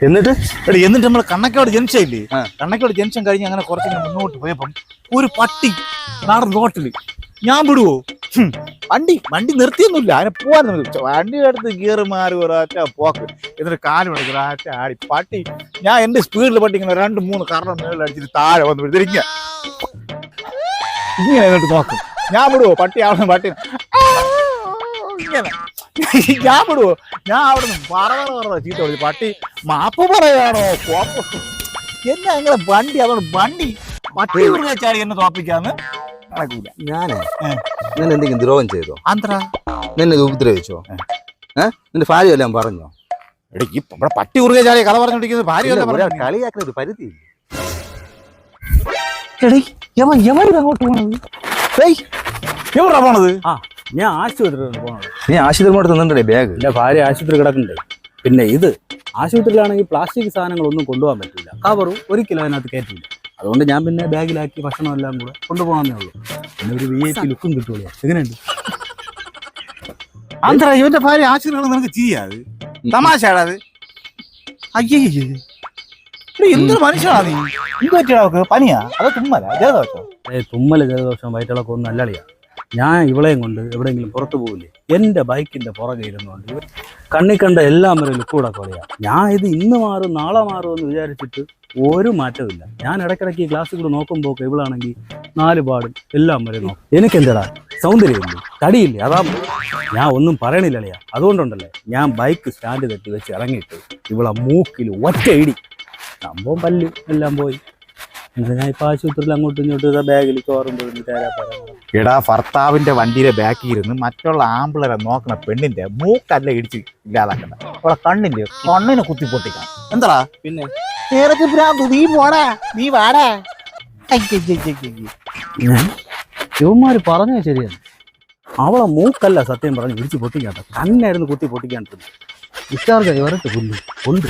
എന്നിട്ട് നമ്മൾ കണ്ണക്കോട് ജംഗ്ഷൻ ഇല്ലേ, കണ്ണക്കോട് ജംഗ്ഷൻ കഴിഞ്ഞ് അങ്ങനെ കുറച്ചിങ്ങനെ മുന്നോട്ട് പോയപ്പം ഒരു പട്ടി നടന്ന് റോട്ടില്. ഞാൻ വിടുവോ? വണ്ടി നിർത്തിയൊന്നുമില്ല, അതിനെ പോവാൻ വണ്ടിയുടെ അടുത്ത് ഗിയർ മാറി ഒരാറ്റ പോക്ക്, എന്നിട്ട് കാല് മണിക്ക് ഒരാറ്റ ആടി പട്ടി. ഞാൻ എന്റെ സ്പീഡിൽ പട്ടി ഇങ്ങനെ 2-3 കറണം മേളിൽ അടിച്ചിട്ട് താഴെ വന്ന് തിരിഞ്ഞ ഇങ്ങനെ എന്നിട്ട് നോക്കും. ഞാൻ വിടുവോ? പട്ടി അവിടെ പട്ടി ഇങ്ങനെ ഞാൻ വിടുവോ? ഞാൻ അവിടെ നിന്ന് പറ ചീത്ത വിളിച്ചു. പട്ടി മാപ്പ് പറയാണോ എന്നെ അങ്ങനെ വണ്ടി, അതുകൊണ്ട് വണ്ടി പട്ടി ചാടി എന്നെ തോപ്പിക്കാന്ന് നടക്കൂല. ഞാനേ നിന്നെ എന്തെങ്കിലും ദ്രോഹം ചെയ്തോ? ആന്ധ്ര നിന്നെ ഉപദ്രവിച്ചോ? നിന്റെ ഭാര്യ എല്ലാം പറഞ്ഞോ? ഇവിടെ പട്ടി ഉറുകെ ചാടിയ കഥ പറഞ്ഞോണ്ടിരിക്കുന്നത് ഭാര്യ കളിയാക്കുന്ന ഒരു പരിധി. അങ്ങോട്ട് പോണത് എവിടാ പോണത്? ഞാൻ ആശുപത്രിയിലാണ് പോണത്. നീ ആശുപത്രി തിന്നണ്ടേ ബാഗ്? എൻ്റെ ഭാര്യ ആശുപത്രി കിടക്കണ്ടേ. പിന്നെ ഇത് ആശുപത്രിയിലാണെങ്കിൽ പ്ലാസ്റ്റിക് സാധനങ്ങളൊന്നും കൊണ്ടുപോകാൻ പറ്റില്ല, കവറും ഒരിക്കലും അതിനകത്ത് കയറ്റില്ല. അതുകൊണ്ട് ഞാൻ പിന്നെ ബാഗിലാക്കി ഭക്ഷണം എല്ലാം കൂടെ കൊണ്ടുപോകാന്നേ ഉള്ളൂ. പിന്നെ ഒരു VIP ലുക്കും കിട്ടുള്ളൂ. എങ്ങനെയുണ്ട്? ആന്ധ്ര ഇവന്റെ ഭാര്യ ആശുപത്രി നിനക്ക് ചെയ്യാത് തമാശാടാത്. അയ്യേ എന്തൊരു മനുഷ്യനാണ് നീ. എന്ത് പറ്റിയാ? പനിയാ അതോ തുമ്മല ജലദോഷം? തുമ്മല് ജലദോഷം വയറ്റിളക്കം ഒന്നും അല്ലളിയാ. ഞാൻ ഇവളെയും കൊണ്ട് എവിടെയെങ്കിലും പുറത്തു പോകില്ലേ, എൻ്റെ ബൈക്കിൻ്റെ പുറകെ ഇരുന്നുകൊണ്ട് കണ്ണി കണ്ട എല്ലാം വരെ ലുക്കൂടെ കളിയാ. ഞാൻ ഇത് ഇന്ന് മാറും നാളെ മാറും എന്ന് വിചാരിച്ചിട്ട് ഒരു മാറ്റമില്ല. ഞാൻ ഇടയ്ക്കിടയ്ക്ക് ക്ലാസ്സിൽ കൂടെ നോക്കുമ്പോൾ ഇവളാണെങ്കിൽ 4 പാടും എല്ലാം വരെ നോക്കും. എനിക്കെന്താടാ സൗന്ദര്യമില്ലേ, തടിയില്ലേ? അതാ ഞാൻ ഒന്നും പറയണില്ലളിയാ. അതുകൊണ്ടുണ്ടല്ലേ ഞാൻ ബൈക്ക് സ്റ്റാൻഡ് തട്ടി വെച്ച് ഇറങ്ങിയിട്ട് ഇവളെ മൂക്കിൽ ഒറ്റ ഇടി, സംഭവം പല്ല് എല്ലാം പോയി. ഞാൻ ഇപ്പൊ ആശുപത്രിയിൽ അങ്ങോട്ടും ഇങ്ങോട്ടും ബാഗിൽ ചോറും പോയി തേരാ. എടാ, ഭർത്താവിന്റെ വണ്ടിയുടെ ബാക്കിൽ ഇരുന്ന് മറ്റുള്ള ആമ്പിളരെ നോക്കുന്ന പെണ്ണിന്റെ മൂക്കല്ല ഇടിച്ച് ഇല്ലാതാക്കണ്ട, അവിടെ കണ്ണിന് കുത്തി പൊട്ടിക്കണം. എന്താടാ പിന്നെ നീ പോടാ, നീ വാടാ. ശിവന്മാര് പറഞ്ഞത് ശരിയാണ്. അവളെ മൂക്കല്ല സത്യം പറഞ്ഞ് ഇടിച്ച് പൊട്ടിക്കാത്ത, കണ്ണായിരുന്നു കുത്തി പൊട്ടിക്കാൻ. ഡിസ്ചാർജ് ആയി വരട്ടെ പുല്ല് ഉണ്ട്.